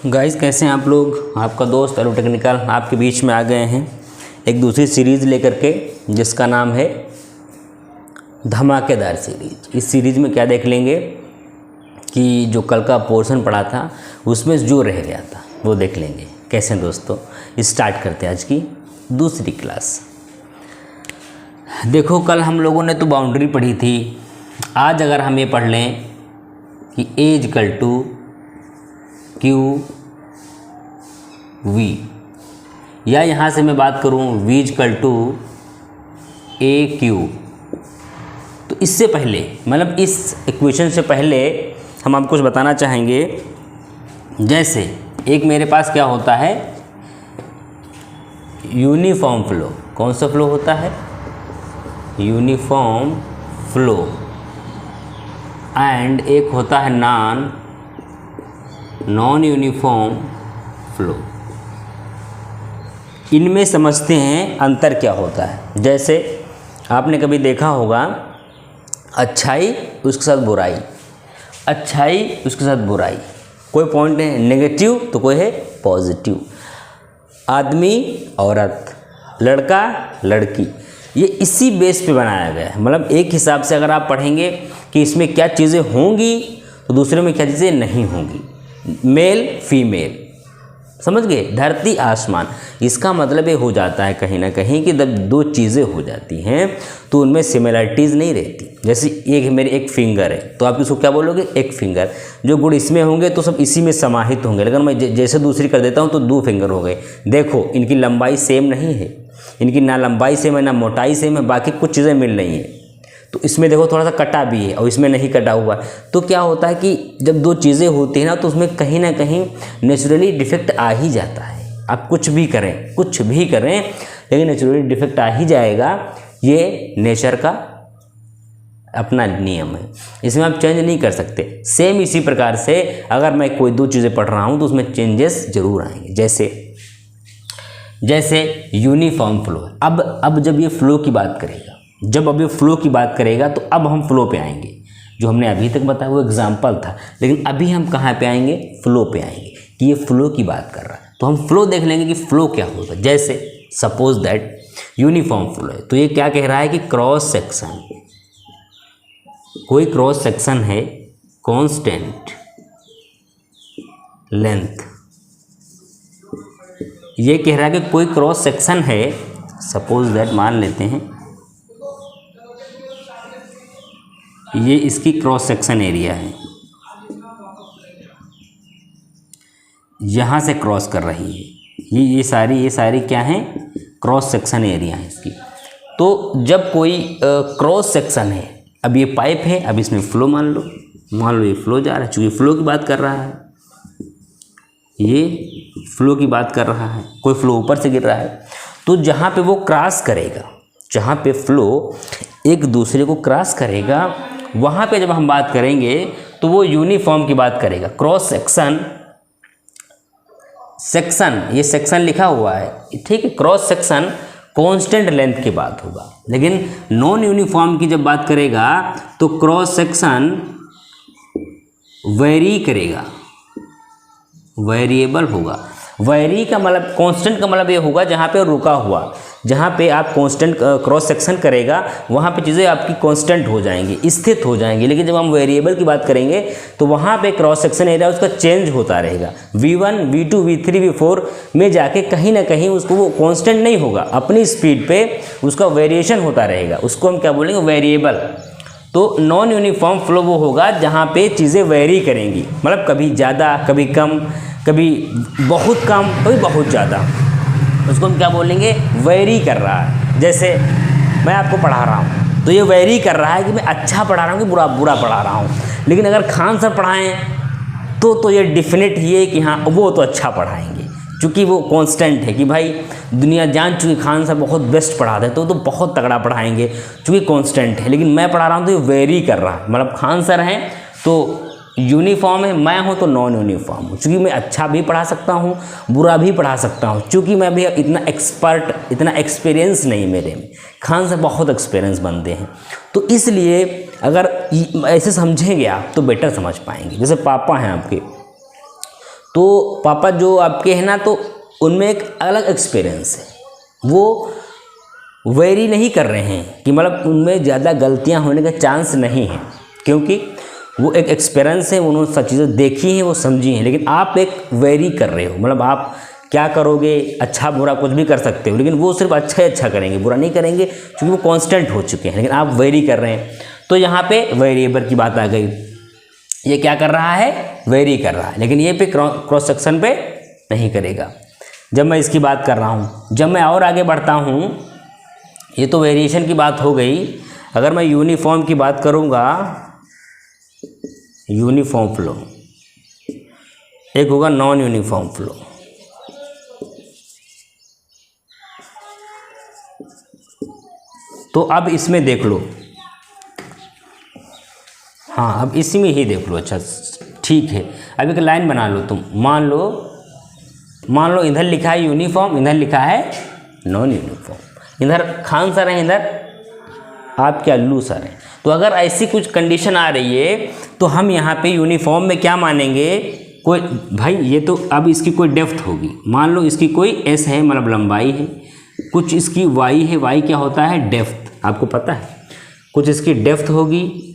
Guys कैसे हैं आप लोग। आपका दोस्त एलो टेक्निकल आपके बीच में आ गए हैं एक दूसरी सीरीज़ लेकर के, जिसका नाम है धमाकेदार सीरीज। इस सीरीज़ में क्या देख लेंगे कि जो कल का पोर्शन पढ़ा था उसमें जो रह गया था वो देख लेंगे। कैसे दोस्तों, स्टार्ट करते हैं आज की दूसरी क्लास। देखो, कल हम लोगों ने तो बाउंड्री पढ़ी थी। आज अगर हम ये पढ़ लें कि A equal to Q V, या यहाँ से मैं बात करूँ V equal to A Q, तो इससे पहले मतलब इस इक्वेशन से पहले हम आपको कुछ बताना चाहेंगे। जैसे एक मेरे पास क्या होता है, यूनिफॉर्म फ्लो। कौन सा फ्लो होता है? Uniform flow. एंड एक होता है नॉन यूनिफॉर्म फ्लो। इनमें समझते हैं अंतर क्या होता है। जैसे आपने कभी देखा होगा अच्छाई उसके साथ बुराई, अच्छाई उसके साथ बुराई, कोई पॉइंट है नेगेटिव तो कोई है पॉजिटिव, आदमी औरत, लड़का लड़की, ये इसी बेस पे बनाया गया है। मतलब एक हिसाब से अगर आप पढ़ेंगे कि इसमें क्या चीज़ें होंगी तो दूसरे में क्या चीज़ें नहीं होंगी, मेल फीमेल, समझ गए, धरती आसमान। इसका मतलब ये हो जाता है कहीं ना कहीं कि जब दो चीज़ें हो जाती हैं तो उनमें सिमिलरिटीज़ नहीं रहती। जैसे एक फिंगर है तो आप इसको क्या बोलोगे, एक फिंगर। जो गुण इसमें होंगे तो सब इसी में समाहित होंगे, लेकिन मैं जैसे दूसरी कर देता हूँ तो दो फिंगर हो गए। देखो इनकी लंबाई सेम नहीं है, इनकी ना लंबाई सेम है ना मोटाई सेम है, बाकी कुछ चीज़ें मिल रही हैं। तो इसमें देखो थोड़ा सा कटा भी है और इसमें नहीं कटा हुआ। तो क्या होता है कि जब दो चीज़ें होती हैं ना तो उसमें कहीं ना कहीं नेचुरली डिफेक्ट आ ही जाता है। आप कुछ भी करें लेकिन नेचुरली डिफेक्ट आ ही जाएगा। ये नेचर का अपना नियम है, इसमें आप चेंज नहीं कर सकते। सेम इसी प्रकार से अगर मैं कोई दो चीज़ें पढ़ रहा हूँ तो उसमें चेंजेस जरूर आएंगे। जैसे यूनिफॉर्म फ्लो। अब जब ये फ्लो की बात करेगा, तो अब हम फ्लो पे आएंगे। जो हमने अभी तक बताया वो एग्जाम्पल था, लेकिन अभी हम कहाँ पे आएंगे, फ्लो पे आएंगे कि ये फ्लो की बात कर रहा है। तो हम फ्लो देख लेंगे कि फ्लो क्या होगा। जैसे सपोज दैट यूनिफॉर्म फ्लो है, तो ये क्या कह रहा है कि क्रॉस सेक्शन, कोई क्रॉस सेक्शन है कांस्टेंट लेंथ। ये कह रहा है कि कोई क्रॉस सेक्शन है, सपोज दैट मान लेते हैं ये इसकी क्रॉस सेक्शन एरिया है, यहाँ से क्रॉस कर रही है। ये सारी क्या है, क्रॉस सेक्शन एरिया है इसकी। तो जब कोई क्रॉस सेक्शन है, अब ये पाइप है, अब इसमें फ्लो मान लो ये फ्लो जा रहा है, चूँकि फ्लो की बात कर रहा है, ये फ्लो की बात कर रहा है, कोई फ्लो ऊपर से गिर रहा है। तो जहाँ पे वो क्रॉस करेगा, जहाँ पे फ्लो एक दूसरे को क्रॉस करेगा, वहाँ पे जब हम बात करेंगे तो वो यूनिफॉर्म की बात करेगा। क्रॉस सेक्शन ये सेक्शन लिखा हुआ है, ठीक है। क्रॉस सेक्शन कांस्टेंट लेंथ की बात होगा, लेकिन नॉन यूनिफॉर्म की जब बात करेगा तो क्रॉस सेक्शन वेरी करेगा, वेरिएबल होगा। वेरी का मतलब, कांस्टेंट का मतलब ये होगा जहाँ पे रुका हुआ, जहाँ पे आप कांस्टेंट क्रॉस सेक्शन करेगा वहाँ पे चीज़ें आपकी कांस्टेंट हो जाएंगी, स्थित हो जाएंगी। लेकिन जब हम वेरिएबल की बात करेंगे तो वहाँ पे क्रॉस सेक्शन एरिया उसका चेंज होता रहेगा। V1 V2 V3 V4 में जाके कहीं ना कहीं उसको वो कांस्टेंट नहीं होगा, अपनी स्पीड पे उसका वेरिएशन होता रहेगा। उसको हम क्या बोलेंगे, वेरिएबल। तो नॉन यूनिफॉर्म फ्लो वो होगा जहाँ पे चीज़ें वेरी करेंगी, मतलब कभी ज़्यादा कभी कम, कभी बहुत कम कभी बहुत ज़्यादा। उसको हम क्या बोलेंगे, वेरी कर रहा है। जैसे मैं आपको पढ़ा रहा हूँ तो ये वेरी कर रहा है कि मैं अच्छा पढ़ा रहा हूँ कि बुरा पढ़ा रहा हूँ। लेकिन अगर खान सर पढ़ाएं तो ये डिफिनेट ही है कि हाँ वो तो अच्छा पढ़ाएंगे, क्योंकि वो कांस्टेंट है कि भाई दुनिया जान चुकी खान सर बहुत बेस्ट पढ़ाते हैं तो बहुत तगड़ा पढ़ाएंगे, क्योंकि कांस्टेंट है। लेकिन मैं पढ़ा रहा हूँ तो ये वेरी कर रहा है, मतलब खान सर हैं तो यूनिफॉर्म है, मैं हूँ तो नॉन यूनिफॉर्म हूँ, क्योंकि मैं अच्छा भी पढ़ा सकता हूँ बुरा भी पढ़ा सकता हूँ, क्योंकि मैं भी इतना एक्सपीरियंस नहीं मेरे में। खान से बहुत एक्सपीरियंस बनते हैं, तो इसलिए अगर ऐसे समझेंगे आप तो बेटर समझ पाएंगे। जैसे पापा हैं आपके, तो पापा जो आपके हैं ना, तो उनमें एक अलग एक्सपीरियंस है, वो वेरी नहीं कर रहे हैं कि मतलब उनमें ज़्यादा गलतियां होने का चांस नहीं है, क्योंकि वो एक एक्सपीरियंस है, उन्होंने सब चीज़ें देखी हैं, वो समझी हैं। लेकिन आप एक वेरी कर रहे हो, मतलब आप क्या करोगे, अच्छा बुरा कुछ भी कर सकते हो, लेकिन वो सिर्फ अच्छा ही अच्छा करेंगे, बुरा नहीं करेंगे, क्योंकि वो कांस्टेंट हो चुके हैं। लेकिन आप वेरी कर रहे हैं, तो यहाँ पे वेरिएबल की बात आ गई। ये क्या कर रहा है, वेरी कर रहा है, लेकिन ये पे क्रॉस सेक्शन पे नहीं करेगा। जब मैं इसकी बात कर रहा हूँ, जब मैं और आगे बढ़ता हूँ, ये तो वेरिएशन की बात हो गई। अगर मैं यूनिफॉर्म की बात करूँगा, यूनिफॉर्म फ्लो, एक होगा नॉन यूनिफॉर्म फ्लो। तो अब इसमें देख लो, हाँ अब इसी में ही देख लो। अच्छा ठीक है, अब एक लाइन बना लो तुम, मान लो इधर लिखा है यूनिफॉर्म, इधर लिखा है नॉन यूनिफॉर्म, इधर खान सर हैं, इधर आपके अल्लू सर हैं। तो अगर ऐसी कुछ कंडीशन आ रही है, तो हम यहाँ पे यूनिफॉर्म में क्या मानेंगे, कोई भाई ये तो अब इसकी कोई डेप्थ होगी, मान लो इसकी कोई एस है, मतलब लंबाई है, कुछ इसकी वाई है, वाई क्या होता है, डेप्थ, आपको पता है, कुछ इसकी डेप्थ होगी,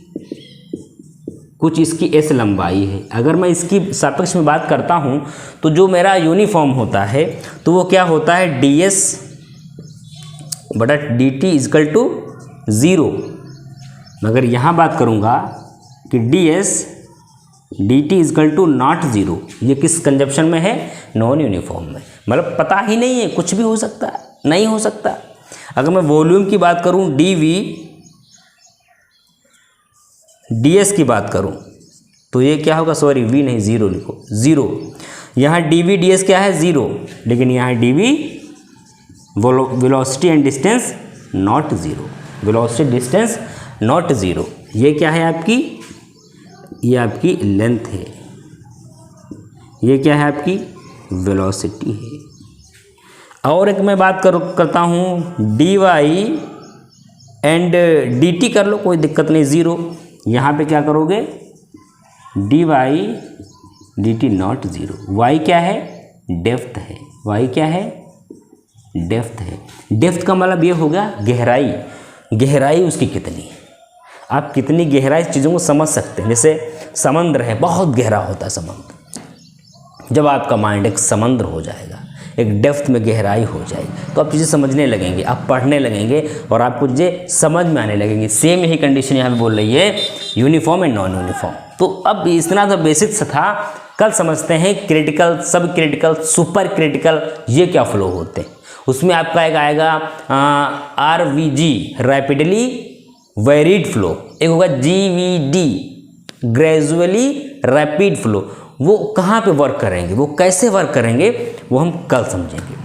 कुछ इसकी एस लंबाई है। अगर मैं इसकी सापेक्ष में बात करता हूँ, तो जो मेरा यूनिफॉर्म होता है, तो वो क्या होता है, डी एस बटा डी टी इजकल टू 0। मगर यहाँ बात करूँगा कि D S D T equal to not 0, ये किस कंजप्शन में है, नॉन यूनिफॉर्म में, मतलब पता ही नहीं है, कुछ भी हो सकता है, नहीं हो सकता। अगर मैं वॉल्यूम की बात करूँ, डी वी डी एस की बात करूँ, तो ये क्या होगा, सॉरी वी नहीं, 0 लिखो, 0। यहाँ डी वी डी एस क्या है, 0, लेकिन यहाँ D V velocity and distance not 0, velocity distance not 0। ये क्या है आपकी, ये आपकी लेंथ है, ये क्या है आपकी वेलोसिटी है। और एक मैं बात करता हूँ, D Y and D T कर लो, कोई दिक्कत नहीं, 0। यहाँ पे क्या करोगे, D Y D T not 0। Y क्या है, डेप्थ है, वाई क्या है, डेप्थ है। डेप्थ का मतलब ये होगा गहराई, गहराई उसकी कितनी है, आप कितनी गहराई चीज़ों को समझ सकते हैं। जैसे समंदर है, बहुत गहरा होता है समंदर, जब आपका माइंड एक समंदर हो जाएगा, एक डेप्थ में गहराई हो जाएगी, तो आप चीज़ें समझने लगेंगे, आप पढ़ने लगेंगे, और आपको चीज़ें समझ में आने लगेंगी। सेम यही कंडीशन यहाँ पे बोल रही है, यूनिफॉर्म एंड नॉन यूनिफॉर्म। तो अब इतना तो बेसिक्स था, कल समझते हैं क्रिटिकल, सब क्रिटिकल, सुपर क्रिटिकल, ये क्या फ्लो होते हैं। उसमें आपका एक आएगा RVG रैपिडली वेरिड फ्लो, एक होगा GVD ग्रेजुअली रैपिड फ्लो। वो कहाँ पे वर्क करेंगे, वो कैसे वर्क करेंगे, वो हम कल समझेंगे।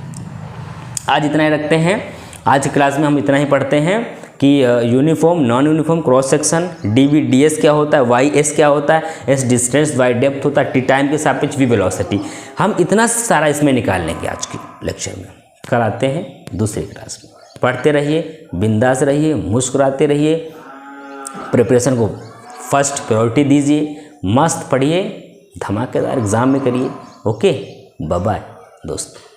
आज इतना ही रखते हैं। आज की क्लास में हम इतना ही पढ़ते हैं कि uniform, non uniform, cross section, DV DS क्या होता है, YS क्या होता है, S डिस्टेंस, Y डेप्थ होता है, T टाइम के सापेक्ष, V वेलोसिटी। हम इतना सारा इसमें निकाल लेंगे आज के लेक्चर में। कल आते हैं दूसरी क्लास में। पढ़ते रहिए, बिंदास रहिए, मुस्कुराते रहिए, प्रिपरेशन को फर्स्ट प्रायोरिटी दीजिए, मस्त पढ़िए, धमाकेदार एग्ज़ाम में करिए। ओके, बाय बाय दोस्तों।